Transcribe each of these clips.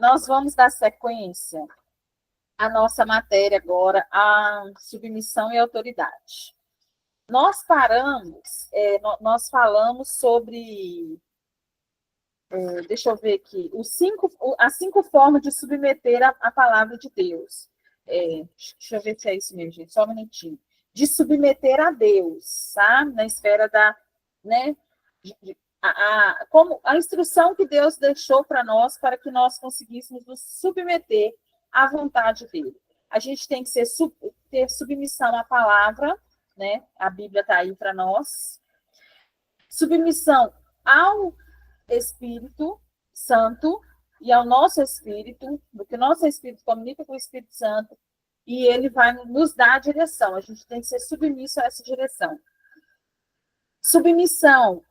Nós vamos dar sequência à nossa matéria agora, a submissão e autoridade. Nós paramos, nós falamos sobre, deixa eu ver aqui, as 5 formas de submeter a palavra de Deus. Deixa eu ver se é isso mesmo, gente, só um minutinho. De submeter a Deus, tá? Na esfera da, né, como a instrução que Deus deixou para nós, para que nós conseguíssemos nos submeter à vontade dele. A gente tem que ter submissão à palavra, né? A Bíblia está aí para nós. Submissão ao Espírito Santo e ao nosso Espírito, porque o nosso Espírito comunica com o Espírito Santo e ele vai nos dar a direção. A gente tem que ser submisso a essa direção. Submissão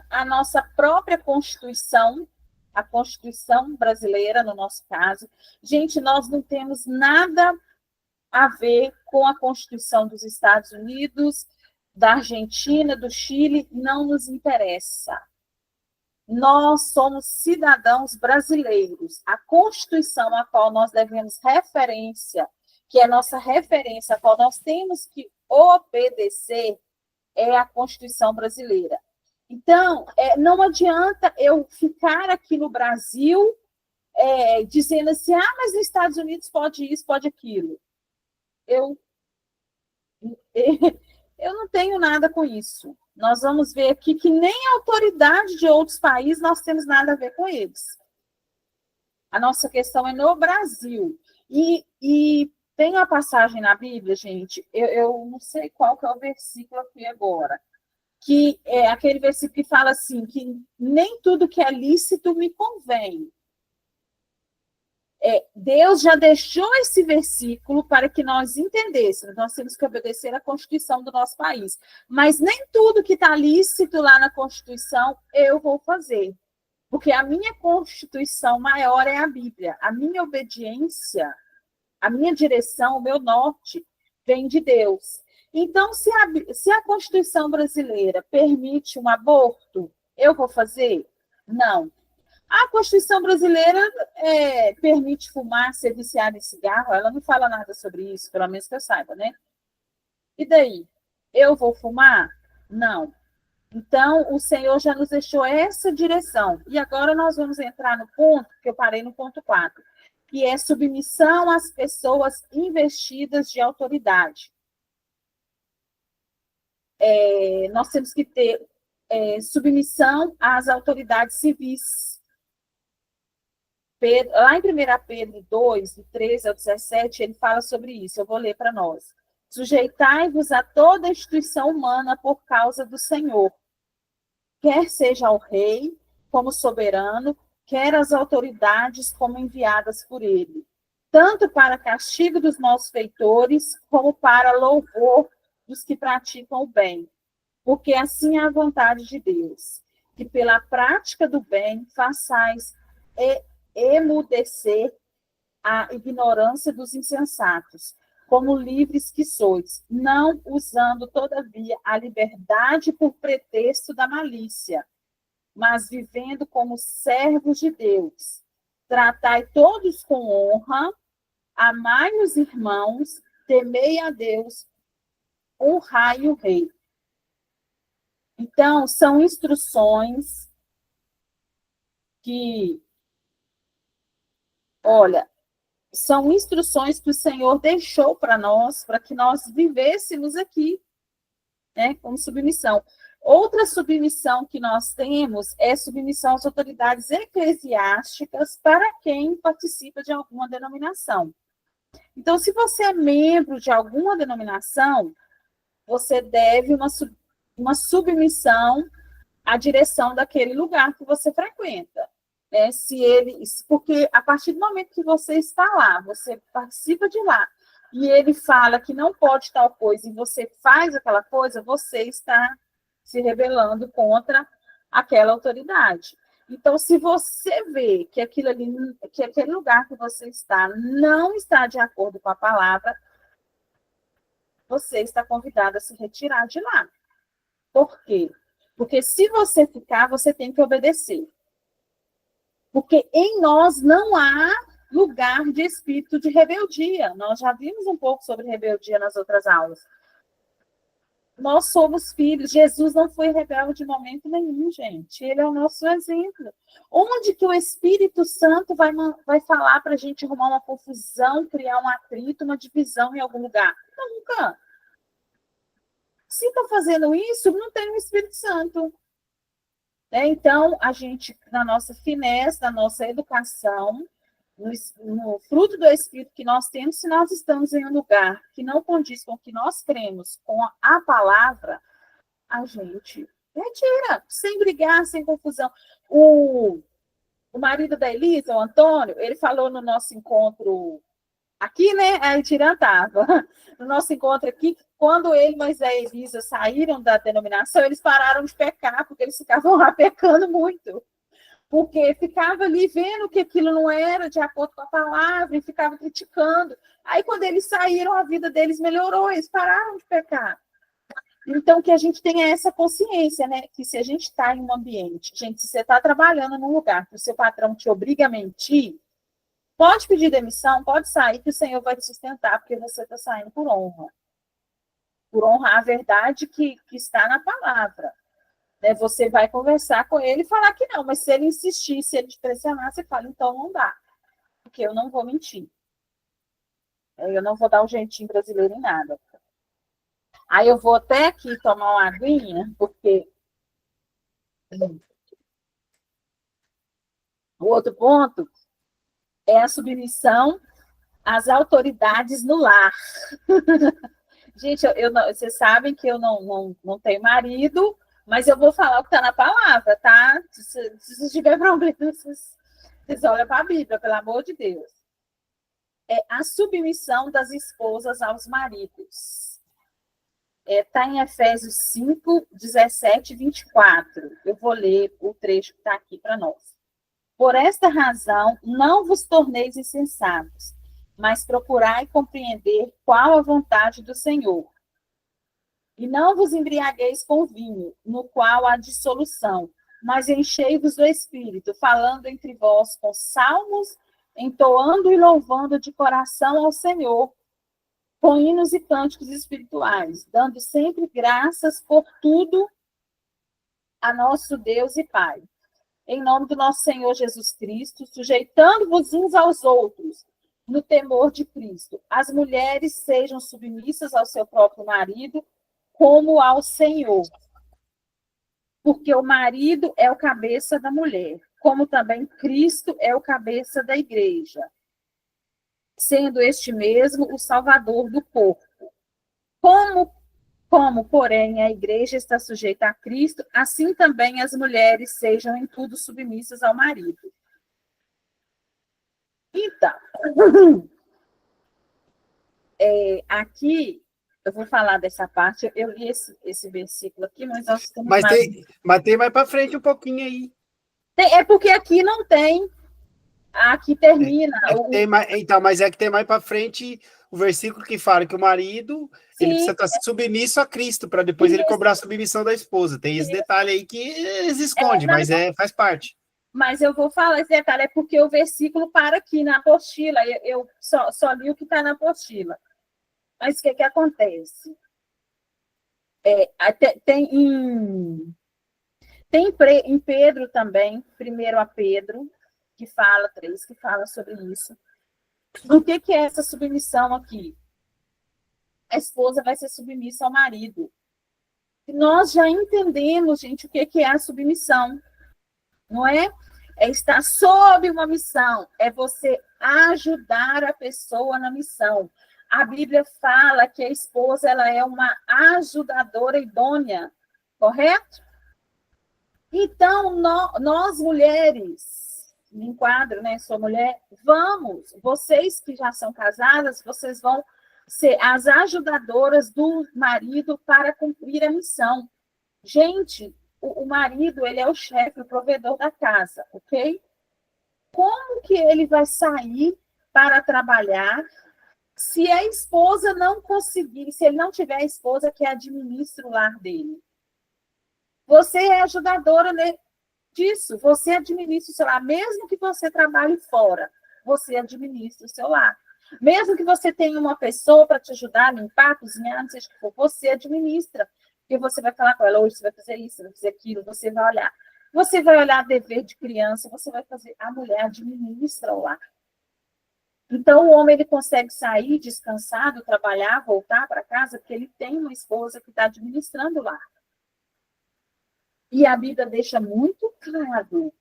à nossa própria Constituição, a Constituição brasileira, no nosso caso. Gente, nós não temos nada a ver com a Constituição dos Estados Unidos, da Argentina, do Chile, não nos interessa. Nós somos cidadãos brasileiros. A Constituição a qual nós devemos referência, que é a nossa referência, a qual nós temos que obedecer, é a Constituição brasileira. Então, não adianta eu ficar aqui no Brasil dizendo assim, mas nos Estados Unidos pode isso, pode aquilo. Eu não tenho nada com isso. Nós vamos ver aqui que nem a autoridade de outros países nós temos nada a ver com eles. A nossa questão é no Brasil. E tem uma passagem na Bíblia, gente, eu não sei qual que é o versículo aqui agora, que é aquele versículo que fala assim, que nem tudo que é lícito me convém. Deus já deixou esse versículo para que nós entendêssemos. Nós temos que obedecer à Constituição do nosso país. Mas nem tudo que está lícito lá na Constituição eu vou fazer. Porque a minha Constituição maior é a Bíblia. A minha obediência, a minha direção, o meu norte, vem de Deus. Então, se a Constituição brasileira permite um aborto, eu vou fazer? Não. A Constituição brasileira permite fumar, ser viciado em cigarro, ela não fala nada sobre isso, pelo menos que eu saiba, né? E daí? Eu vou fumar? Não. Então, o Senhor já nos deixou essa direção. E agora nós vamos entrar no ponto, que eu parei no ponto 4, que é submissão às pessoas investidas de autoridade. Nós temos que ter submissão às autoridades civis. Lá em 1 Pedro 2, do 13 ao 17, ele fala sobre isso. Eu vou ler para nós. Sujeitai-vos a toda instituição humana por causa do Senhor, quer seja o rei como soberano, quer as autoridades como enviadas por ele, tanto para castigo dos malfeitores, como para louvor dos que praticam o bem. Porque assim é a vontade de Deus, que pela prática do bem façais emudecer a ignorância dos insensatos, como livres que sois, não usando, todavia, a liberdade por pretexto da malícia, mas vivendo como servos de Deus. Tratai todos com honra, amai os irmãos, temei a Deus, honrai o rei. Então, são instruções que, olha, são instruções que o Senhor deixou para nós, para que nós vivêssemos aqui, né, como submissão. Outra submissão que nós temos é submissão às autoridades eclesiásticas para quem participa de alguma denominação. Então, se você é membro de alguma denominação, você deve uma submissão à direção daquele lugar que você frequenta. Porque a partir do momento que você está lá, você participa de lá, e ele fala que não pode tal coisa, e você faz aquela coisa, você está se rebelando contra aquela autoridade. Então, se você vê que aquele lugar que você está não está de acordo com a palavra, você está convidado a se retirar de lá. Por quê? Porque se você ficar, você tem que obedecer. Porque em nós não há lugar de espírito de rebeldia. Nós já vimos um pouco sobre rebeldia nas outras aulas. Nós somos filhos. Jesus não foi rebelde em momento nenhum, gente. Ele é o nosso exemplo. Onde que o Espírito Santo vai falar para a gente arrumar uma confusão, criar um atrito, uma divisão em algum lugar? Nunca. Se está fazendo isso, não tem o Espírito Santo. Então, a gente, na nossa finesse, na nossa educação, no fruto do Espírito que nós temos, se nós estamos em um lugar que não condiz com o que nós cremos, com a palavra, a gente retira, sem brigar, sem confusão. O marido da Elisa, o Antônio, ele falou no nosso encontro aqui, né? A Itirã estava. No nosso encontro aqui, quando ele, Moisés e Elisa saíram da denominação, eles pararam de pecar, porque eles ficavam lá pecando muito. Porque ficava ali vendo que aquilo não era de acordo com a palavra e ficava criticando. Aí, quando eles saíram, a vida deles melhorou, eles pararam de pecar. Então, que a gente tenha essa consciência, né? Que se a gente está em um ambiente, gente, se você está trabalhando num lugar que o seu patrão te obriga a mentir, pode pedir demissão, pode sair, que o Senhor vai te sustentar, porque você está saindo por honra. Por honrar a verdade que está na palavra. Né? Você vai conversar com ele e falar que não, mas se ele insistir, se ele te pressionar, você fala, então não dá, porque eu não vou mentir. Eu não vou dar um jeitinho brasileiro em nada. Aí eu vou até aqui tomar uma aguinha, porque o outro ponto é a submissão às autoridades no lar. Gente, vocês sabem que eu não tenho marido, mas eu vou falar o que está na palavra, tá? Se tiver problema, vocês olham para a Bíblia, pelo amor de Deus. É a submissão das esposas aos maridos. Está em Efésios 5, 17 e 24. Eu vou ler o trecho que está aqui para nós. Por esta razão, não vos torneis insensatos, mas procurai compreender qual a vontade do Senhor. E não vos embriagueis com vinho, no qual há dissolução, mas enchei-vos do Espírito, falando entre vós com salmos, entoando e louvando de coração ao Senhor, com hinos e cânticos espirituais, dando sempre graças por tudo a nosso Deus e Pai. Em nome do nosso Senhor Jesus Cristo, sujeitando-vos uns aos outros, no temor de Cristo. As mulheres sejam submissas ao seu próprio marido, como ao Senhor. Porque o marido é o cabeça da mulher, como também Cristo é o cabeça da igreja, sendo este mesmo o salvador do corpo. Como, porém, a igreja está sujeita a Cristo, assim também as mulheres sejam em tudo submissas ao marido. Então, aqui eu vou falar dessa parte. Eu li esse versículo aqui, mas nós temos mas tem mais para frente um pouquinho aí. É porque aqui não tem. Aqui termina. Então, mas é que tem mais para frente o versículo que fala que o marido ele precisa estar submisso a Cristo para depois ele cobrar a submissão da esposa. Tem esse detalhe aí que eles escondem, mas faz parte. Mas eu vou falar esse detalhe, é porque o versículo para aqui na apostila. Eu só li o que está na apostila. Mas o que acontece? Tem em Pedro também, 1 a Pedro, que fala sobre isso. O que é essa submissão aqui? A esposa vai ser submissa ao marido. Nós já entendemos, gente, o que é a submissão. Não é? É estar sob uma missão. É você ajudar a pessoa na missão. A Bíblia fala que a esposa ela é uma ajudadora idônea. Correto? Então, nós mulheres, me enquadro, né? Sou mulher, vocês que já são casadas, vocês vão ser as ajudadoras do marido para cumprir a missão. Gente, o marido, ele é o chefe, o provedor da casa, ok? Como que ele vai sair para trabalhar se a esposa não conseguir, se ele não tiver a esposa que administra o lar dele? Você é ajudadora, né? disso. Você administra o seu lar, mesmo que você trabalhe fora, você administra o seu lar. Mesmo que você tenha uma pessoa para te ajudar a limpar, cozinhar, não sei o que for, você administra. Porque você vai falar com ela, hoje você vai fazer isso, você vai fazer aquilo, você vai olhar. Você vai olhar dever de criança, você vai fazer. A mulher administra o lar. Então, o homem ele consegue sair descansado, trabalhar, voltar para casa, porque ele tem uma esposa que está administrando o lar. E a Bíblia deixa muito claro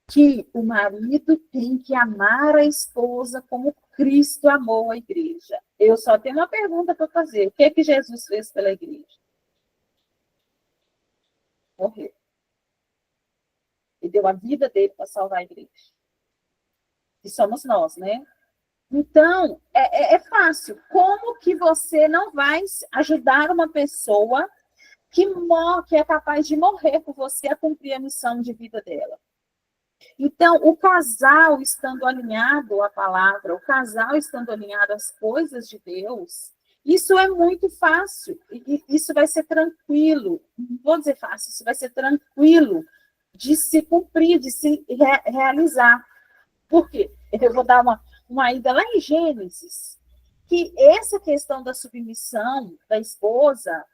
que o marido tem que amar a esposa como Cristo amou a igreja. Eu só tenho uma pergunta para fazer. O que é que Jesus fez pela igreja? Morreu. E deu a vida dele para salvar a igreja. E somos nós, né? Então, é fácil. Como que você não vai ajudar uma pessoa que é capaz de morrer por você a cumprir a missão de vida dela? Então, o casal estando alinhado à palavra, o casal estando alinhado às coisas de Deus, isso é muito fácil. E isso vai ser tranquilo. Não vou dizer fácil, isso vai ser tranquilo de se cumprir, de se realizar. Por quê? Eu vou dar uma ida lá em Gênesis, que essa questão da submissão da esposa,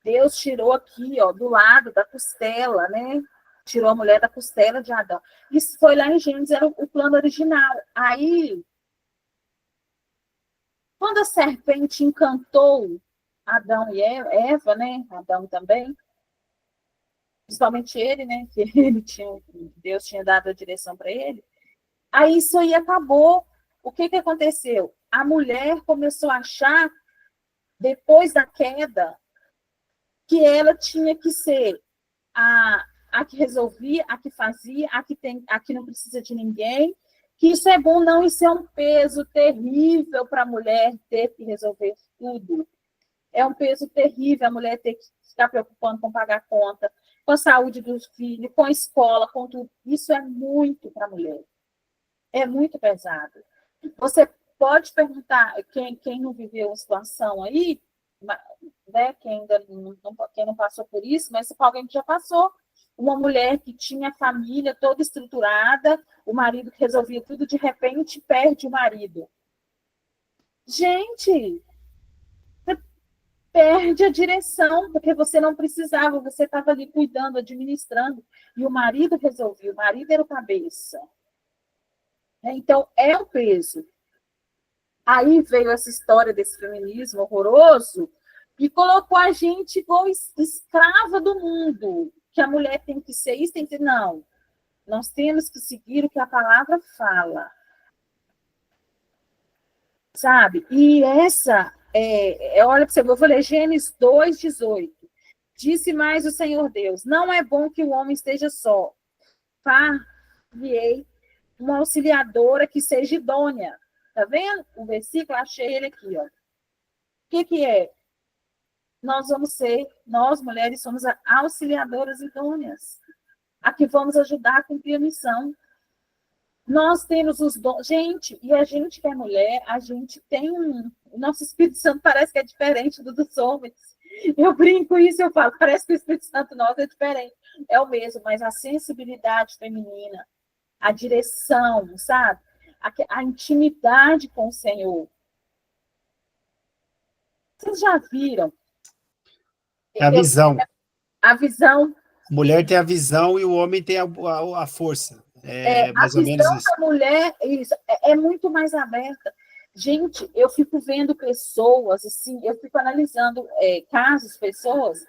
Deus tirou aqui, ó, do lado da costela, né? Tirou a mulher da costela de Adão. Isso foi lá em Gênesis, era o plano original. Aí, quando a serpente encantou Adão e Eva, né? Adão também, principalmente ele, né? Que Deus tinha dado a direção para ele. Aí isso aí acabou. O que aconteceu? A mulher começou a achar, depois da queda, que ela tinha que ser a que resolvia, a que fazia, a que não precisa de ninguém, que isso é bom, não, isso é um peso terrível para a mulher ter que resolver tudo. É um peso terrível a mulher ter que ficar preocupando com pagar conta, com a saúde dos filhos, com a escola, com tudo. Isso é muito para a mulher. É muito pesado. Você pode perguntar, quem não viveu uma situação aí, né, quem não passou por isso, mas se alguém que já passou, uma mulher que tinha família toda estruturada, o marido que resolvia tudo, de repente perde o marido. Gente, você perde a direção, porque você não precisava, você estava ali cuidando, administrando, e o marido resolvia, o marido era o cabeça. Então, é um peso. Aí veio essa história desse feminismo horroroso e colocou a gente igual escrava do mundo, que a mulher tem que ser isso, tem que ser... Não, nós temos que seguir o que a palavra fala. Sabe? E essa, olha para você, eu vou ler Gênesis 2:18. Disse mais o Senhor Deus, não é bom que o homem esteja só. Far-lhe-ei uma auxiliadora que seja idônea. Tá vendo? O versículo, achei ele aqui, ó. O que é? Nós mulheres somos auxiliadoras idôneas, a que vamos ajudar a cumprir a missão. Nós temos os dons, gente, e a gente que é mulher, a gente tem o nosso Espírito Santo parece que é diferente do dos homens. Eu brinco isso, eu falo, parece que o Espírito Santo nosso é diferente. É o mesmo, mas a sensibilidade feminina, a direção, sabe? A intimidade com o Senhor. Vocês já viram? É a visão. A visão. A mulher tem a visão e o homem tem a força. Mais ou menos isso. A visão da mulher é muito mais aberta. Gente, eu fico vendo pessoas, assim, eu fico analisando casos, pessoas.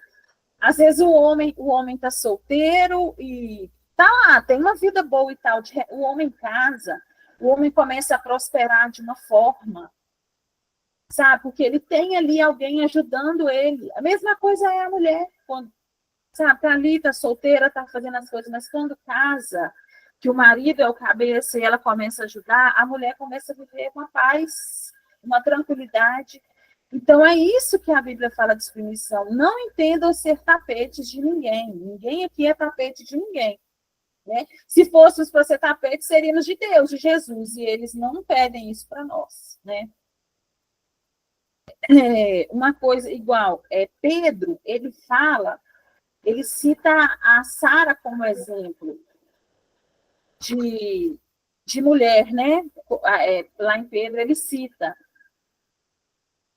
Às vezes o homem está solteiro e tá lá, tem uma vida boa e tal. O homem casa, o homem começa a prosperar de uma forma, sabe? Porque ele tem ali alguém ajudando ele. A mesma coisa é a mulher, quando, sabe, tá ali, tá solteira, tá fazendo as coisas, mas quando casa, que o marido é o cabeça e ela começa a ajudar, a mulher começa a viver uma paz, uma tranquilidade. Então, é isso que a Bíblia fala de submissão. Não entendam ser tapetes de ninguém. Ninguém aqui é tapete de ninguém. Né? Se fôssemos para ser tapete, seríamos de Deus, de Jesus, e eles não pedem isso para nós. Né? Uma coisa igual, Pedro, ele fala Ele cita a Sara como exemplo de mulher, né? Lá em Pedro ele cita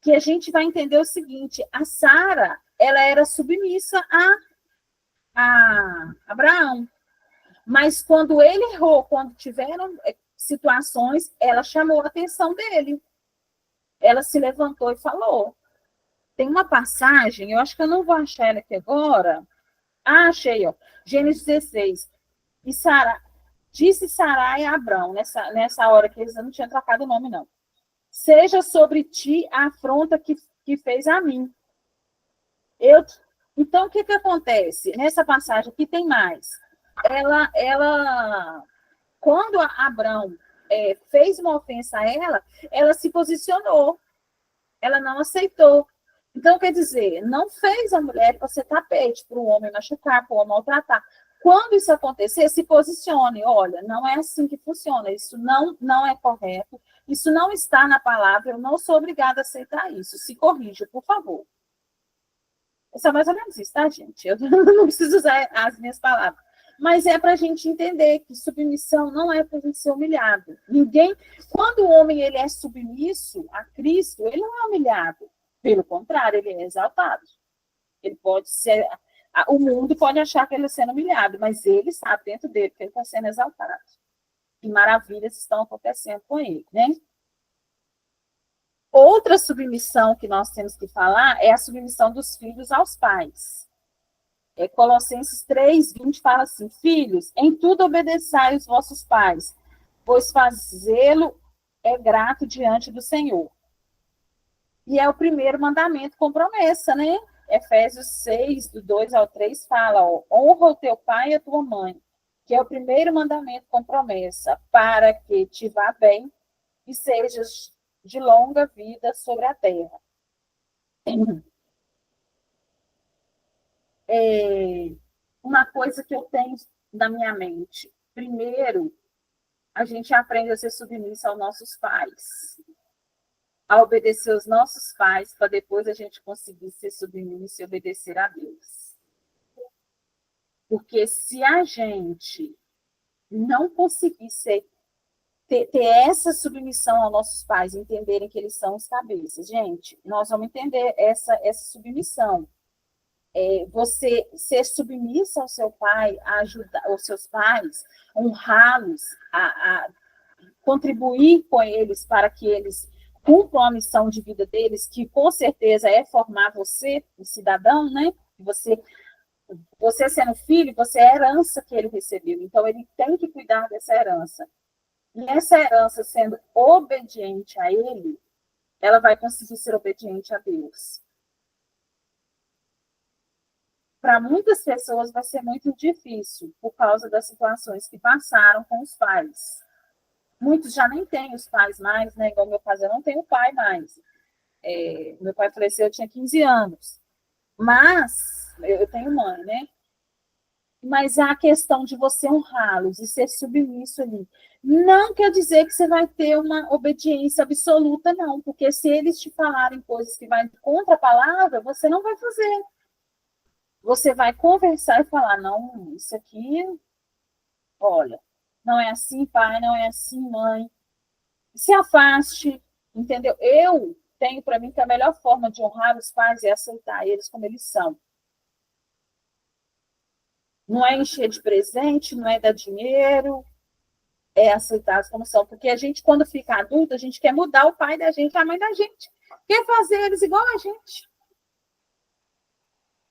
que a gente vai entender o seguinte: a Sara, ela era submissa a Abraão, mas quando ele errou, quando tiveram situações, ela chamou a atenção dele. Ela se levantou e falou. Tem uma passagem, eu acho que eu não vou achar ela aqui agora. Ah, achei, ó. Gênesis 16. E Sara, disse Sarai a Abrão, nessa hora que eles não tinham trocado o nome, não. Seja sobre ti a afronta que fez a mim. Então, o que acontece? Nessa passagem aqui tem mais. Quando Abrão fez uma ofensa a ela se posicionou. Ela não aceitou. Então, quer dizer, não fez a mulher para ser tapete, para o homem machucar, para o homem maltratar. Quando isso acontecer, se posicione. Olha, não é assim que funciona. Isso não é correto. Isso não está na palavra. Eu não sou obrigada a aceitar isso. Se corrija, por favor. É só mais ou menos isso, tá, gente? Eu não preciso usar as minhas palavras. Mas é para a gente entender que submissão não é para a gente ser humilhado. Quando o homem ele é submisso a Cristo, ele não é humilhado. Pelo contrário, ele é exaltado. Ele pode ser. O mundo pode achar que ele está sendo humilhado, mas ele sabe dentro dele que ele está sendo exaltado. E maravilhas estão acontecendo com ele, né? Outra submissão que nós temos que falar é a submissão dos filhos aos pais. Colossenses 3:20 fala assim: filhos, em tudo obedeçai os vossos pais, pois fazê-lo é grato diante do Senhor. E é o primeiro mandamento com promessa, né? Efésios 6, do 2 ao 3, fala: ó, honra o teu pai e a tua mãe, que é o primeiro mandamento com promessa, para que te vá bem e sejas de longa vida sobre a terra. Uma coisa que eu tenho na minha mente. Primeiro, a gente aprende a ser submissa aos nossos pais, a obedecer aos nossos pais, para depois a gente conseguir ser submissa e obedecer a Deus. Porque se a gente não conseguir ter essa submissão aos nossos pais, entenderem que eles são os cabeças, gente, nós vamos entender essa submissão. Você ser submissa ao seu pai, a ajudar os seus pais, honrá-los, a contribuir com eles para que eles cumpram a missão de vida deles, que com certeza é formar você, um cidadão, né? Você sendo filho, você é a herança que ele recebeu, então ele tem que cuidar dessa herança. E essa herança sendo obediente a ele, ela vai conseguir ser obediente a Deus. Para muitas pessoas vai ser muito difícil por causa das situações que passaram com os pais. Muitos já nem têm os pais mais, né? Igual meu caso, eu não tenho pai mais. Meu pai faleceu, eu tinha 15 anos. Mas, eu tenho mãe, né? Mas a questão de você honrá-los e ser submisso ali, não quer dizer que você vai ter uma obediência absoluta, não. Porque se eles te falarem coisas que vão contra a palavra, você não vai fazer. Você vai conversar e falar: não, isso aqui, olha, não é assim, pai, não é assim, mãe. Se afaste, entendeu? Eu tenho para mim que a melhor forma de honrar os pais é aceitar eles como eles são. Não é encher de presente, não é dar dinheiro, é aceitar como são. Porque a gente, quando fica adulto, a gente quer mudar o pai da gente, a mãe da gente. Quer fazer eles igual a gente.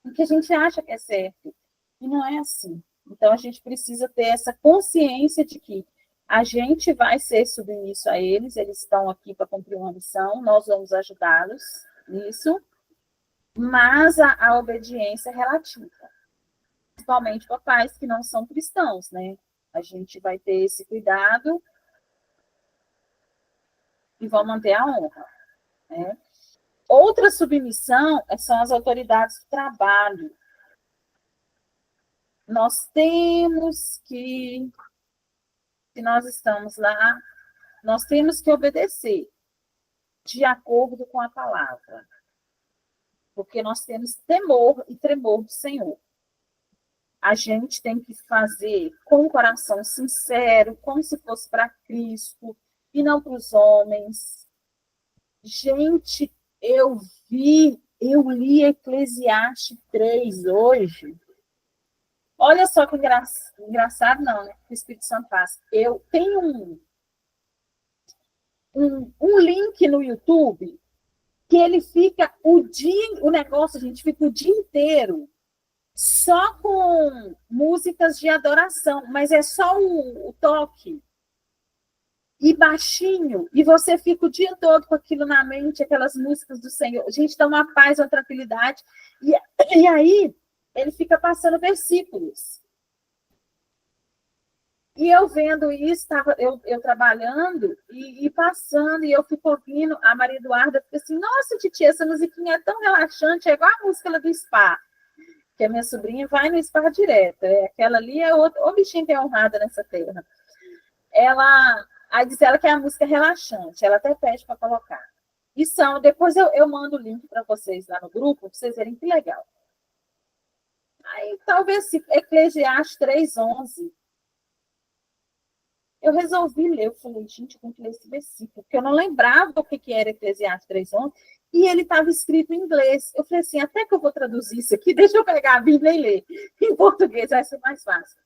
Porque a gente acha que é certo. E não é assim. Então, a gente precisa ter essa consciência de que a gente vai ser submisso a eles estão aqui para cumprir uma missão, nós vamos ajudá-los nisso, mas a obediência é relativa. Principalmente para pais que não são cristãos, né? A gente vai ter esse cuidado e vão manter a honra, né? Outra submissão são as autoridades do trabalho. Nós temos que, se nós estamos lá, nós temos que obedecer de acordo com a palavra. Porque nós temos temor e tremor do Senhor. a gente tem que fazer com o coração sincero, como se fosse para Cristo, e não para os homens. Gente, eu li Eclesiastes 3 hoje. Olha só que engraçado, não, né? Que o Espírito Santo faz. Eu tenho um link no YouTube que ele fica o negócio, a gente fica o dia inteiro só com músicas de adoração, mas é só o toque e baixinho, e você fica o dia todo com aquilo na mente, aquelas músicas do Senhor. A gente dá uma paz, uma tranquilidade, e aí ele fica passando versículos. E eu vendo isso, eu trabalhando e passando, e eu fico ouvindo, a Maria Eduarda fica assim, nossa, titia, essa musiquinha é tão relaxante, é igual a música lá do Spa, que a minha sobrinha vai no Spa direto, aquela ali é o bichinho que é honrada nessa terra. Aí diz ela que é a música relaxante, ela até pede para colocar. E depois eu mando o link para vocês lá no grupo, para vocês verem que legal. Aí talvez Eclesiastes 3:11. Eu resolvi ler, eu falei, gente, eu tenho que ler esse versículo, porque eu não lembrava o que era Eclesiastes 3:11, e ele estava escrito em inglês. Eu falei assim, até que eu vou traduzir isso aqui, deixa eu pegar a Bíblia e ler. Em português vai ser mais fácil.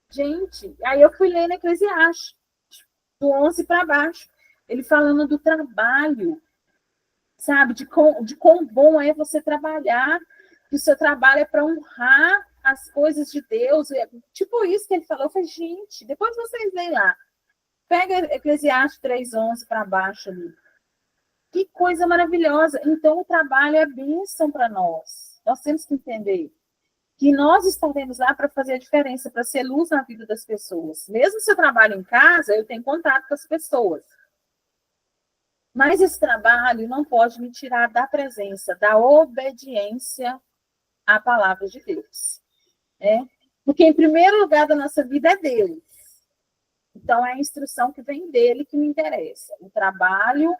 Gente, aí eu fui lendo Eclesiastes, do 11 para baixo, ele falando do trabalho, sabe, de quão bom é você trabalhar, que o seu trabalho é para honrar as coisas de Deus, tipo isso que ele falou. Eu falei, gente, depois vocês leem lá, pega Eclesiastes 3:11 para baixo ali, que coisa maravilhosa. Então o trabalho é bênção para nós temos que entender que nós estaremos lá para fazer a diferença, para ser luz na vida das pessoas. Mesmo se eu trabalho em casa, eu tenho contato com as pessoas. Mas esse trabalho não pode me tirar da presença, da obediência à palavra de Deus. Porque, em primeiro lugar da nossa vida é Deus. Então, é a instrução que vem dele que me interessa. O trabalho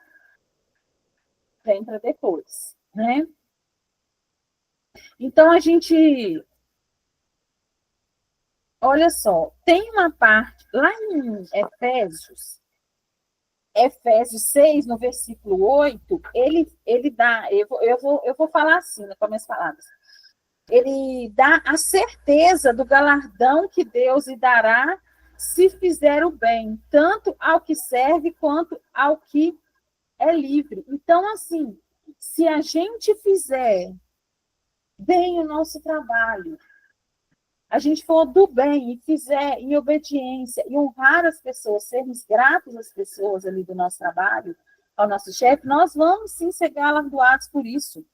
vem para depois. Então, a gente... Olha só, tem uma parte, lá em Efésios 6, no versículo 8, ele dá, eu vou falar assim, com as minhas palavras, ele dá a certeza do galardão que Deus lhe dará se fizer o bem, tanto ao que serve quanto ao que é livre. Então, assim, se a gente fizer bem o nosso trabalho, a gente for do bem e fizer em obediência e honrar as pessoas, sermos gratos às pessoas ali do nosso trabalho, ao nosso chefe, nós vamos sim ser galardoados por isso.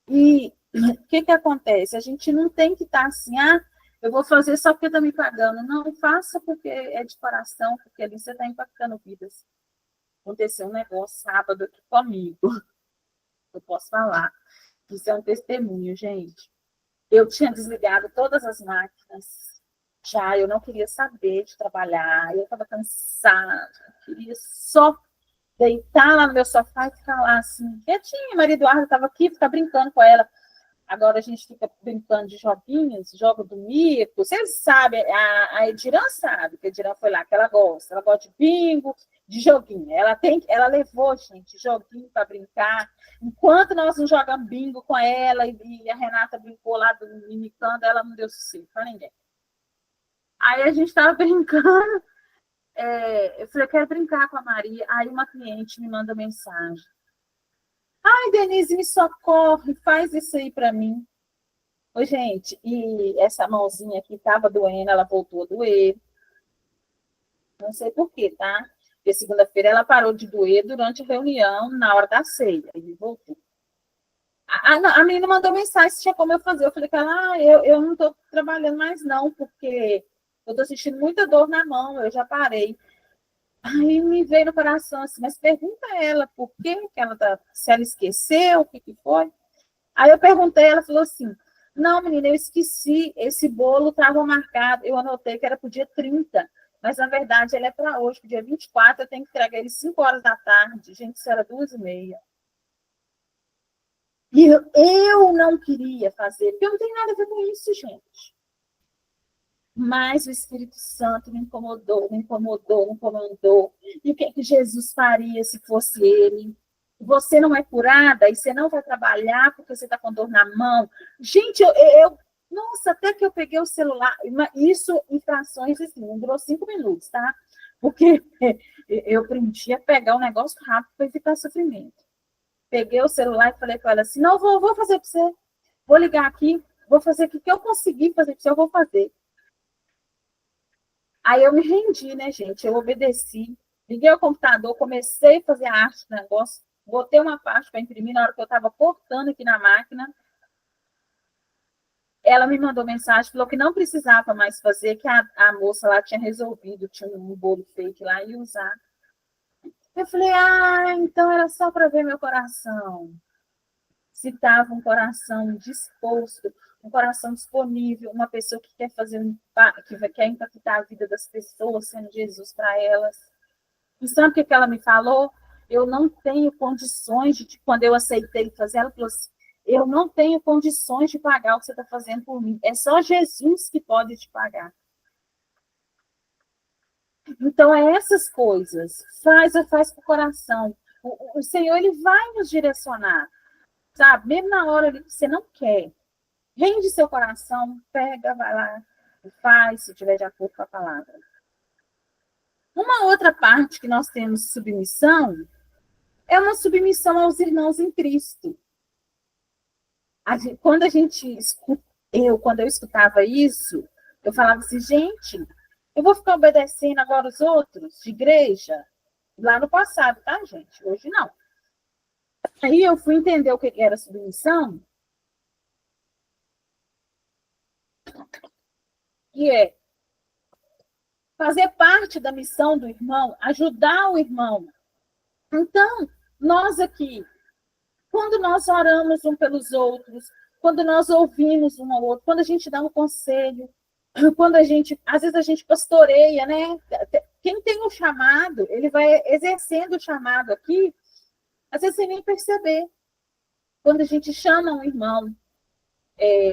E o que acontece? A gente não tem que estar assim, eu vou fazer só porque está me pagando. Não, faça porque é de coração, porque ali você está impactando vidas. Aconteceu um negócio sábado aqui comigo. Eu posso falar. Isso é um testemunho, gente. Eu tinha desligado todas as máquinas. Já, eu não queria saber de trabalhar. Eu estava cansada. Eu queria só deitar lá no meu sofá e ficar lá assim. Quietinha. Maria Eduarda estava aqui, ficar brincando com ela. Agora a gente fica brincando de joguinhos, jogo do mico. Vocês sabem, a Ediran sabe que a Ediran foi lá, que ela gosta de bingo, de joguinho. Ela levou, gente, joguinho para brincar. Enquanto nós não jogamos bingo com ela e a Renata brincou lá mimicando, ela não deu sossego para ninguém. Aí a gente estava brincando, eu falei, quero brincar com a Maria. Aí uma cliente me manda mensagem. Ai, Denise, me socorre, faz isso aí para mim. Oi, gente, e essa mãozinha aqui estava doendo, ela voltou a doer. Não sei por quê, tá? Porque segunda-feira ela parou de doer durante a reunião, na hora da ceia, e voltou. A menina mandou mensagem se tinha como eu fazer. Eu falei com ela, eu não estou trabalhando mais não, porque eu estou sentindo muita dor na mão, eu já parei. Aí me veio no coração assim, mas pergunta a ela por que ela tá, se ela esqueceu, o que foi. Aí eu perguntei, ela falou assim, não, menina, eu esqueci, esse bolo estava marcado, eu anotei que era para o dia 30, mas na verdade ele é para hoje, para o dia 24, eu tenho que entregar ele 5 horas da tarde. Gente, isso era 2h30. E eu não queria fazer, porque não tem nada a ver com isso, gente. Mas o Espírito Santo me incomodou, me incomodou, me incomodou. E o que, que Jesus faria se fosse ele? Você não é curada e você não vai trabalhar porque você está com dor na mão. Gente, nossa, até que eu peguei o celular, isso em frações assim, não durou 5 minutos, tá? Porque eu aprendi a pegar o negócio rápido para evitar sofrimento. Peguei o celular e falei com ela assim, não, vou fazer para você. Vou ligar aqui, vou fazer o que eu conseguir fazer para você, eu vou fazer. Aí eu me rendi, né, gente? Eu obedeci. Liguei o computador, comecei a fazer a arte do negócio, botei uma parte para imprimir na hora que eu estava cortando aqui na máquina. Ela me mandou mensagem, falou que não precisava mais fazer, que a moça lá tinha resolvido, tinha um bolo fake lá e usar. Eu falei, então era só para ver meu coração. Se estava um coração disposto, um coração disponível, uma pessoa que quer fazer que quer impactar a vida das pessoas, sendo Jesus para elas. E sabe o que ela me falou? Eu não tenho condições de, quando eu aceitei fazer, ela falou assim, eu não tenho condições de pagar o que você está fazendo por mim. É só Jesus que pode te pagar. Então, é essas coisas. Faz com o coração. O Senhor, ele vai nos direcionar. Sabe? Mesmo na hora que você não quer. Rende seu coração, pega, vai lá e faz, se estiver de acordo com a palavra. Uma outra parte que nós temos submissão é uma submissão aos irmãos em Cristo. Quando eu escutava isso, eu falava assim, gente, eu vou ficar obedecendo agora os outros de igreja? Lá no passado, tá, gente? Hoje não. Aí eu fui entender o que era submissão, que é fazer parte da missão do irmão, ajudar o irmão. Então, nós aqui, quando nós oramos um pelos outros, quando nós ouvimos um ao outro, quando a gente dá um conselho, quando às vezes a gente pastoreia, né? Quem tem um chamado, ele vai exercendo o chamado aqui, às vezes sem nem perceber. Quando a gente chama um irmão,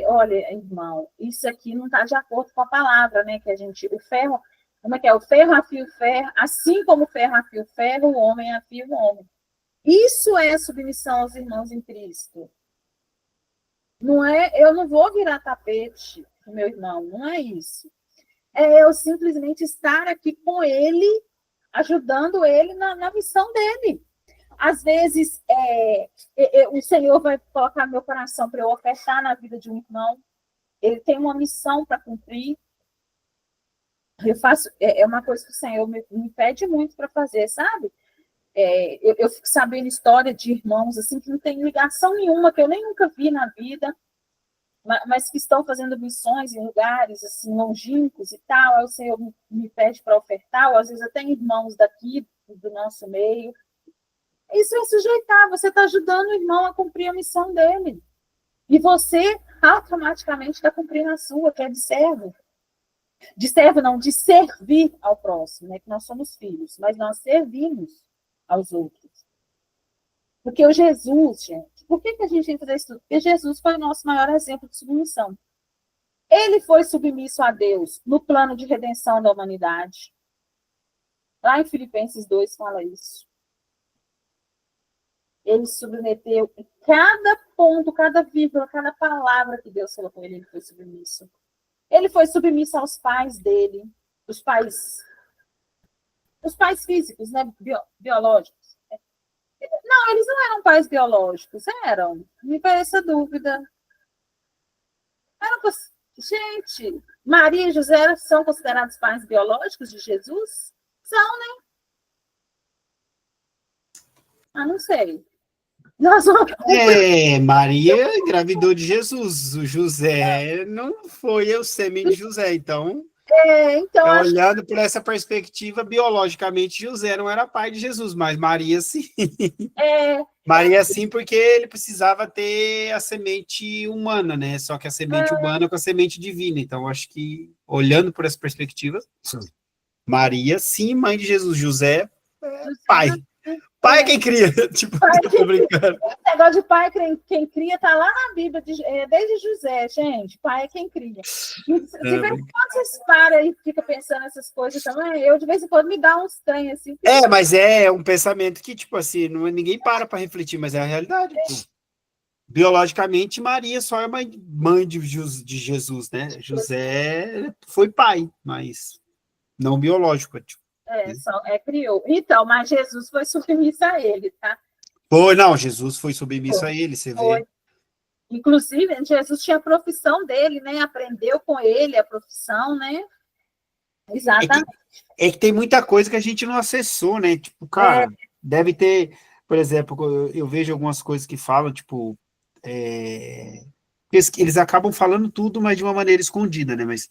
olha, irmão, isso aqui não está de acordo com a palavra, né? Que a gente, o ferro, como é que é? O ferro afia o ferro, assim como o ferro afia o ferro, o homem afia o homem. Isso é submissão aos irmãos em Cristo. Não é, eu não vou virar tapete do meu irmão, não é isso. É eu simplesmente estar aqui com ele, ajudando ele na missão dele. Às vezes, o Senhor vai colocar no meu coração para eu ofertar na vida de um irmão. Ele tem uma missão para cumprir. Eu faço, é uma coisa que o Senhor me pede muito para fazer, sabe? Eu fico sabendo história de irmãos assim que não tem ligação nenhuma, que eu nem nunca vi na vida, mas que estão fazendo missões em lugares assim longínquos e tal. Aí o Senhor me pede para ofertar, ou às vezes até irmãos daqui do nosso meio. Isso é sujeitar, você está ajudando o irmão a cumprir a missão dele. E você automaticamente está cumprindo a sua, que é de servo. De servo não, de servir ao próximo, né? Que nós somos filhos, mas nós servimos aos outros. Porque o Jesus, gente, por que a gente tem que fazer isso? Porque Jesus foi o nosso maior exemplo de submissão. Ele foi submisso a Deus no plano de redenção da humanidade. Lá em Filipenses 2 fala isso. Ele submeteu cada ponto, cada vírgula, cada palavra que Deus falou com ele, ele foi submisso. Ele foi submisso aos pais dele, os pais físicos, né, biológicos. Não, eles não eram pais biológicos, eram. Me parece essa dúvida. Gente, Maria e José são considerados pais biológicos de Jesus? São, né? Não sei. Maria engravidou de Jesus. O José não foi o sêmen de José, então... Então olhando por essa perspectiva, biologicamente, José não era pai de Jesus, mas Maria sim. Maria sim, porque ele precisava ter a semente humana, né? Só que a semente humana com a semente divina. Então, acho que, olhando por essa perspectiva, Maria sim, mãe de Jesus. José, pai. Pai é quem cria. Tipo, tô brincando. Esse negócio de pai quem cria tá lá na Bíblia, desde José, gente. Pai é quem cria. E de vez em quando vocês param e ficam pensando nessas coisas também. Eu, de vez em quando, me dá uns trem assim. Mas é um pensamento que, tipo assim, ninguém para refletir, mas é a realidade. Pô. Biologicamente, Maria só é mãe de Jesus, né? José foi pai, mas não biológico. Tipo, né? Criou. Então, mas Jesus foi submisso a ele, tá? Não, Jesus foi submisso a ele, você vê. Inclusive, Jesus tinha a profissão dele, né? Aprendeu com ele a profissão, né? Exatamente. É que tem muita coisa que a gente não acessou, né? Tipo, cara, deve ter, por exemplo, eu vejo algumas coisas que falam, tipo, eles acabam falando tudo, mas de uma maneira escondida, né? Mas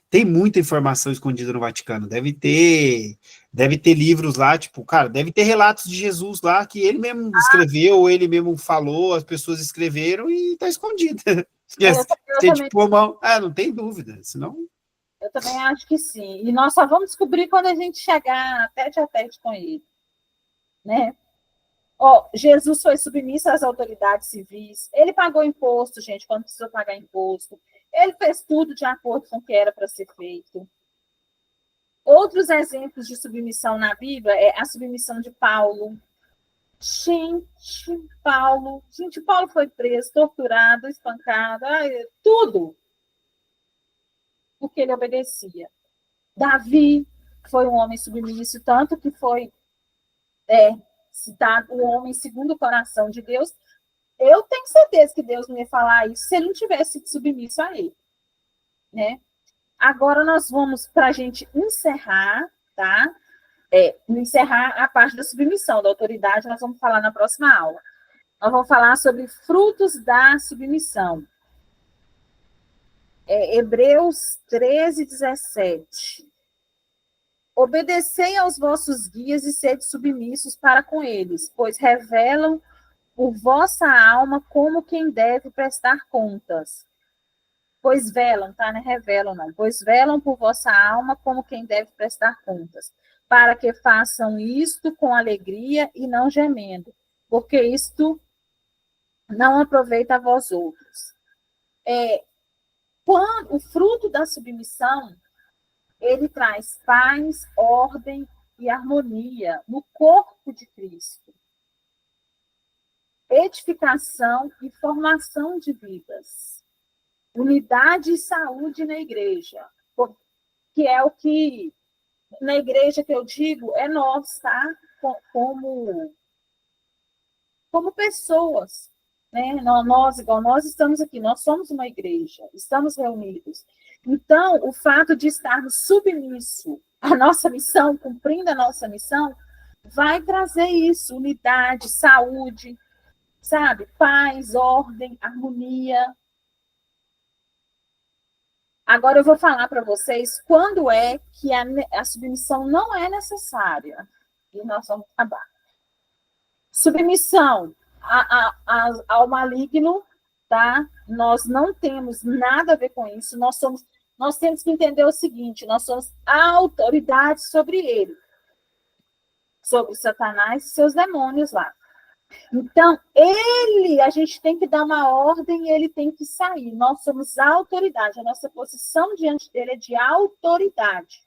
tem muita informação escondida no Vaticano. Deve ter livros lá, tipo, cara, deve ter relatos de Jesus lá que ele mesmo escreveu, ou ele mesmo falou, as pessoas escreveram e tá escondido. Tipo, não tem dúvida, senão. Eu também acho que sim. E nós só vamos descobrir quando a gente chegar tete a tete com ele, né? Jesus foi submisso às autoridades civis. Ele pagou imposto, gente, quando precisou pagar imposto. Ele fez tudo de acordo com o que era para ser feito. Outros exemplos de submissão na Bíblia é a submissão de Paulo. Paulo foi preso, torturado, espancado, tudo porque ele obedecia. Davi foi um homem submisso, tanto que foi citado o homem segundo o coração de Deus. Eu tenho certeza que Deus não ia falar isso se ele não tivesse sido submisso a ele, né? Agora nós vamos, para a gente encerrar, tá? Encerrar a parte da submissão, da autoridade, nós vamos falar na próxima aula. Nós vamos falar sobre frutos da submissão. Hebreus 13, 17. Obedecei aos vossos guias e sede submissos para com eles, pois revelam por vossa alma como quem deve prestar contas. Pois velam, tá? Não é revelam, não. Pois velam por vossa alma como quem deve prestar contas, para que façam isto com alegria e não gemendo, porque isto não aproveita a vós outros. Quando o fruto da submissão, ele traz paz, ordem e harmonia no corpo de Cristo. Edificação e formação de vidas. Unidade e saúde na igreja. Que é o que, na igreja que eu digo, é nós, tá? Como pessoas. Né? Nós estamos aqui, nós somos uma igreja, estamos reunidos. Então, o fato de estarmos submissos à nossa missão, cumprindo a nossa missão, vai trazer isso, unidade, saúde, sabe? Paz, ordem, harmonia. Agora eu vou falar para vocês quando é que a submissão não é necessária. E nós vamos acabar. Submissão ao maligno, tá? Nós não temos nada a ver com isso. Nós temos que entender o seguinte: nós somos autoridade sobre ele, sobre Satanás e seus demônios lá. Então, a gente tem que dar uma ordem e ele tem que sair. Nós somos autoridade. A nossa posição diante dele é de autoridade.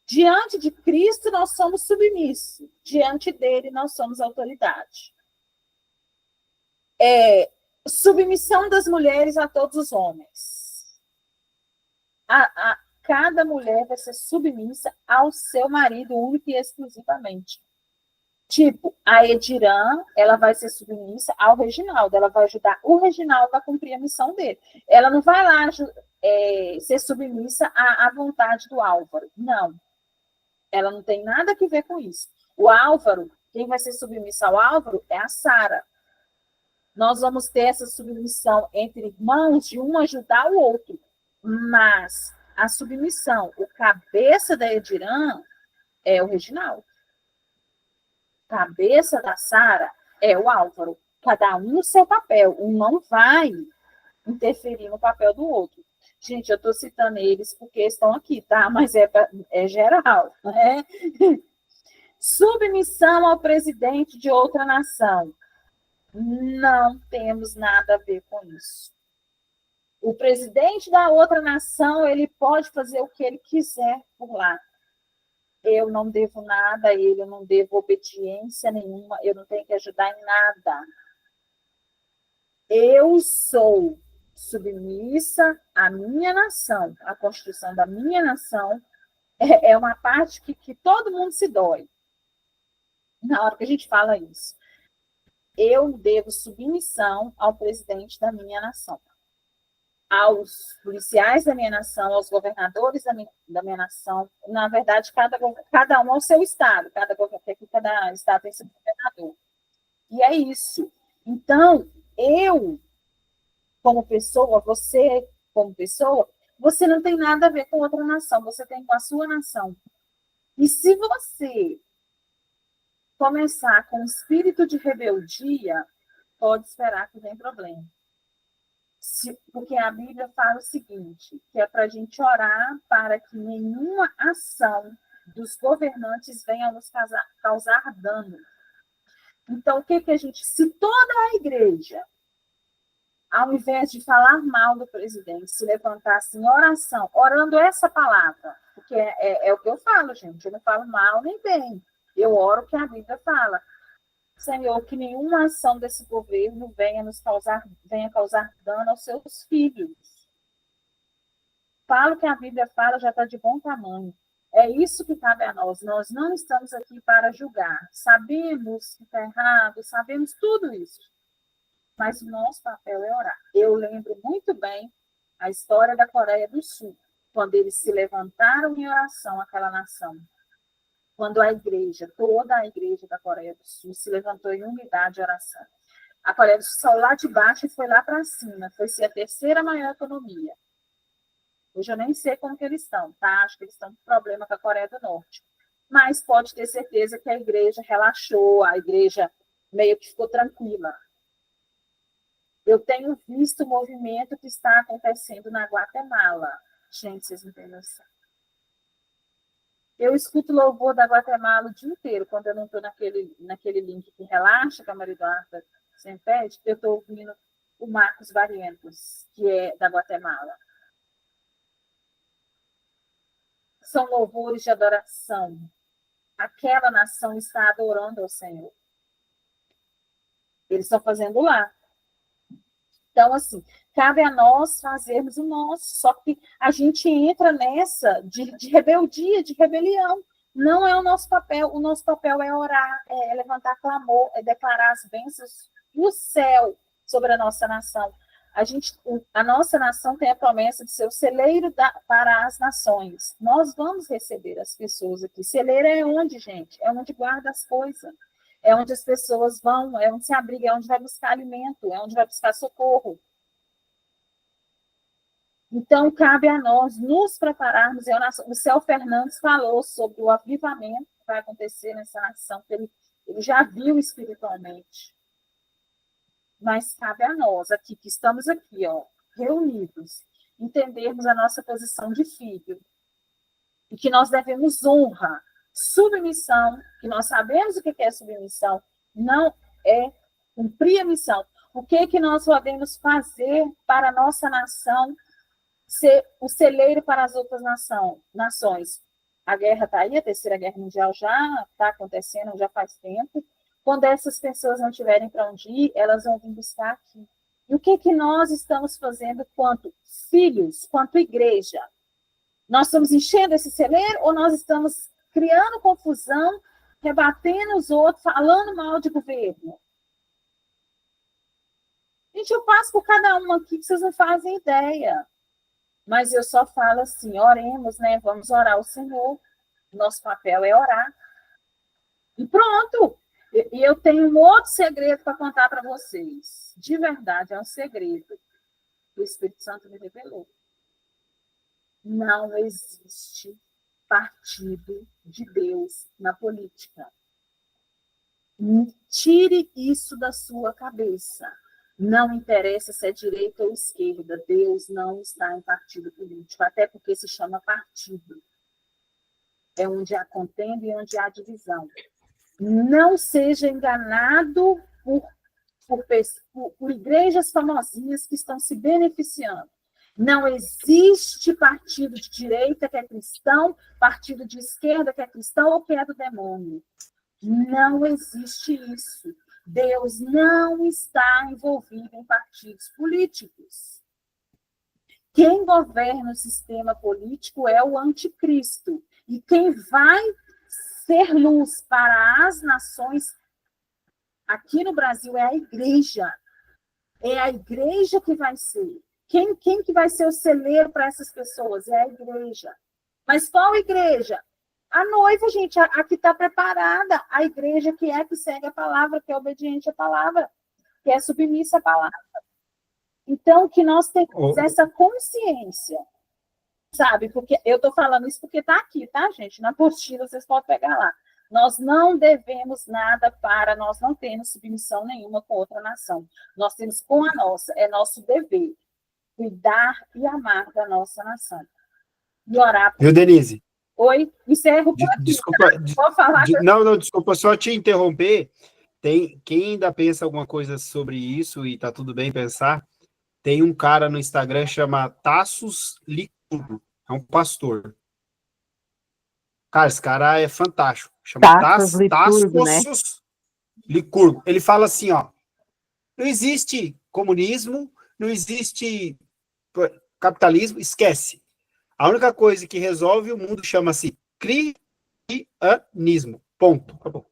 Diante de Cristo, nós somos submissos. Diante dele, nós somos autoridade. Submissão das mulheres a todos os homens. Cada mulher vai ser submissa ao seu marido, único e exclusivamente. Tipo, a Edirã, ela vai ser submissa ao Reginaldo, ela vai ajudar o Reginaldo a cumprir a missão dele. Ela não vai lá ser submissa à vontade do Álvaro. Não. Ela não tem nada a ver com isso. O Álvaro, quem vai ser submissa ao Álvaro é a Sara. Nós vamos ter essa submissão entre irmãos de um ajudar o outro. Mas a submissão, o cabeça da Edirã é o Reginaldo. Cabeça da Sara é o Álvaro. Cada um no seu papel. Um não vai interferir no papel do outro. Gente, eu estou citando eles porque estão aqui, tá? Mas é geral, né? Submissão ao presidente de outra nação. Não temos nada a ver com isso. O presidente da outra nação, ele pode fazer o que ele quiser por lá. Eu não devo nada a ele, eu não devo obediência nenhuma, eu não tenho que ajudar em nada. Eu sou submissa à minha nação, à Constituição da minha nação. É uma parte que todo mundo se dói na hora que a gente fala isso. Eu devo submissão ao presidente da minha nação, aos policiais da minha nação, aos governadores da minha nação. Na verdade, cada um ao seu estado, cada estado tem seu governador. E é isso. Então, eu, como pessoa, você, como pessoa, você não tem nada a ver com outra nação, você tem com a sua nação. E se você começar com espírito de rebeldia, pode esperar que vem problema. Porque a Bíblia fala o seguinte, que é para a gente orar para que nenhuma ação dos governantes venha nos causar dano. Então, o que a gente... Se toda a igreja, ao invés de falar mal do presidente, se levantasse em oração, orando essa palavra, porque é o que eu falo, gente, eu não falo mal nem bem, eu oro o que a Bíblia fala. Senhor, que nenhuma ação desse governo venha causar dano aos seus filhos. Fala o que a Bíblia fala, já está de bom tamanho. É isso que cabe a nós. Nós não estamos aqui para julgar. Sabemos que está errado, sabemos tudo isso. Mas o nosso papel é orar. Eu lembro muito bem a história da Coreia do Sul, quando eles se levantaram em oração, aquela nação. Quando a igreja, toda a igreja da Coreia do Sul se levantou em unidade de oração. A Coreia do Sul saiu lá de baixo e foi lá para cima. Foi ser a terceira maior economia. Hoje eu nem sei como que eles estão, tá? Acho que eles estão com problema com a Coreia do Norte. Mas pode ter certeza que a igreja relaxou, a igreja meio que ficou tranquila. Eu tenho visto o movimento que está acontecendo na Guatemala. Gente, vocês não têm noção. Eu escuto louvor da Guatemala o dia inteiro, quando eu não estou naquele link que relaxa, que a Maria Eduarda sempre pede, eu estou ouvindo o Marcos Barrientos, que é da Guatemala. São louvores de adoração. Aquela nação está adorando ao Senhor. Eles estão fazendo lá. Então, assim, cabe a nós fazermos o nosso, só que a gente entra nessa de rebeldia, de rebelião. Não é o nosso papel é orar, é levantar clamor, é declarar as bênçãos do céu sobre a nossa nação. A nossa nação tem a promessa de ser o celeiro para as nações. Nós vamos receber as pessoas aqui. Celeiro é onde, gente? É onde guarda as coisas. É onde as pessoas vão, é onde se abriga, é onde vai buscar alimento, é onde vai buscar socorro. Então, cabe a nós nos prepararmos. O Céu Fernandes falou sobre o avivamento que vai acontecer nessa nação, que ele já viu espiritualmente. Mas cabe a nós, aqui, que estamos aqui, reunidos, entendermos a nossa posição de filho. E que nós devemos honra, submissão, que nós sabemos o que é submissão, não é cumprir a missão. O que nós podemos fazer para a nossa nação ser o celeiro para as outras nações? A guerra está aí, a Terceira Guerra Mundial já está acontecendo, já faz tempo. Quando essas pessoas não tiverem para onde ir, elas vão vir buscar aqui. E o que nós estamos fazendo quanto filhos, quanto igreja? Nós estamos enchendo esse celeiro ou nós estamos criando confusão, rebatendo os outros, falando mal de governo? Gente, eu passo por cada um aqui que vocês não fazem ideia. Mas eu só falo assim, oremos, né? Vamos orar ao Senhor. Nosso papel é orar. E pronto. E eu tenho um outro segredo para contar para vocês. De verdade, é um segredo que o Espírito Santo me revelou. Não existe partido de Deus na política. Tire isso da sua cabeça. Não interessa se é direita ou esquerda. Deus não está em partido político, até porque se chama partido. É onde há contenda e onde há divisão. Não seja enganado por igrejas famosinhas que estão se beneficiando. Não existe partido de direita que é cristão, partido de esquerda que é cristão ou que é do demônio. Não existe isso. Deus não está envolvido em partidos políticos. Quem governa o sistema político é o anticristo. E quem vai ser luz para as nações aqui no Brasil é a igreja. É a igreja que vai ser. Quem que vai ser o celeiro para essas pessoas? É a igreja. Mas qual igreja? A noiva, gente, a que está preparada. A igreja que segue a palavra, que é obediente à palavra, que é submissa à palavra. Então, que nós tenhamos essa consciência, sabe? Porque eu estou falando isso porque está aqui, tá, gente? Na apostila, vocês podem pegar lá. Nós não devemos nada nós não temos submissão nenhuma com outra nação. Nós temos com a nossa, é nosso dever, cuidar e amar da nossa nação. E orar por... Viu, Denise? Oi? Encerro por aqui. Desculpa, tá? Vou falar não, desculpa, só te interromper. Quem ainda pensa alguma coisa sobre isso, e tá tudo bem pensar, tem um cara no Instagram chama Tassos Licurgo, é um pastor. Cara, esse cara é fantástico. Chama Tassos Licurgo, né? Licurgo. Ele fala assim, ó, não existe comunismo, não existe capitalismo, esquece. A única coisa que resolve o mundo chama-se cristianismo. Ponto. Acabou.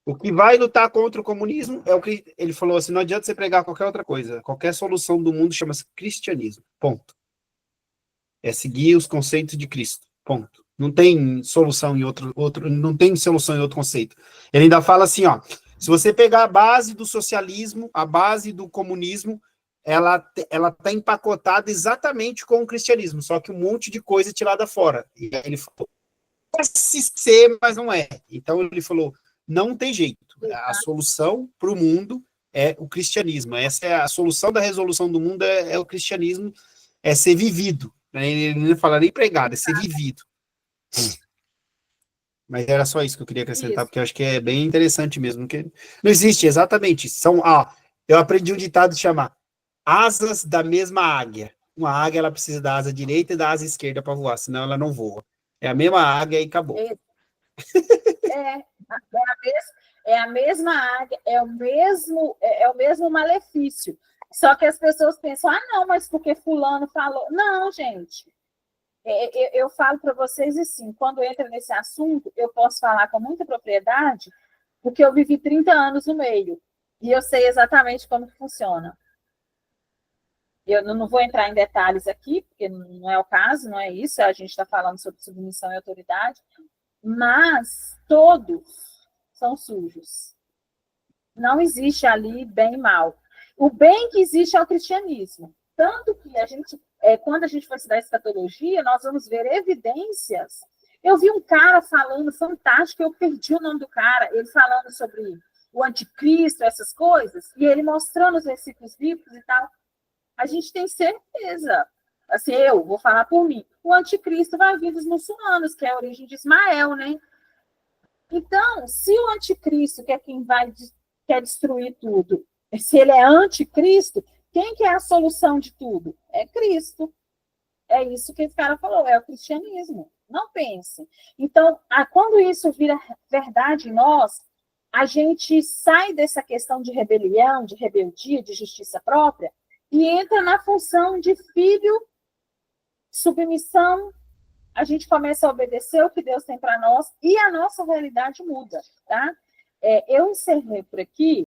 O que vai lutar contra o comunismo é o que ele falou assim, não adianta você pregar qualquer outra coisa. Qualquer solução do mundo chama-se cristianismo. Ponto. É seguir os conceitos de Cristo. Ponto. Não tem solução em outro, não tem solução em outro conceito. Ele ainda fala assim, ó, se você pegar a base do socialismo, a base do comunismo, ela tá empacotada exatamente com o cristianismo, só que um monte de coisa tirada fora. E aí ele falou, parece ser, mas não é. Então ele falou, não tem jeito. A solução para o mundo é o cristianismo. Essa é a solução da resolução do mundo, é o cristianismo, é ser vivido. Ele não fala nem pregado, é ser vivido. Mas era só isso que eu queria acrescentar, porque eu acho que é bem interessante mesmo. Que não existe, exatamente. Eu aprendi um ditado de chamar asas da mesma águia. Uma águia, ela precisa da asa direita e da asa esquerda para voar, senão ela não voa. É a mesma águia e acabou. É a mesma águia, é o mesmo malefício. Só que as pessoas pensam, não, mas porque fulano falou. Não, gente. Eu falo para vocês assim, quando entra nesse assunto, eu posso falar com muita propriedade, porque eu vivi 30 anos no meio, e eu sei exatamente como que funciona. Eu não vou entrar em detalhes aqui, porque não é o caso, não é isso, a gente está falando sobre submissão e autoridade, mas todos são sujos. Não existe ali bem e mal. O bem que existe é o cristianismo. Tanto que quando a gente for estudar escatologia, nós vamos ver evidências. Eu vi um cara falando fantástico, eu perdi o nome do cara, ele falando sobre o anticristo, essas coisas, e ele mostrando os versículos bíblicos e tal. A gente tem certeza, assim, eu vou falar por mim, o anticristo vai vir dos muçulmanos, que é a origem de Ismael, né? Então, se o anticristo, que é quem quer destruir tudo, se ele é anticristo, quem que é a solução de tudo? É Cristo. É isso que esse cara falou, é o cristianismo. Não pense. Então, quando isso vira verdade em nós, a gente sai dessa questão de rebelião, de rebeldia, de justiça própria, e entra na função de filho, submissão. A gente começa a obedecer o que Deus tem para nós e a nossa realidade muda, tá? Eu encerrei por aqui.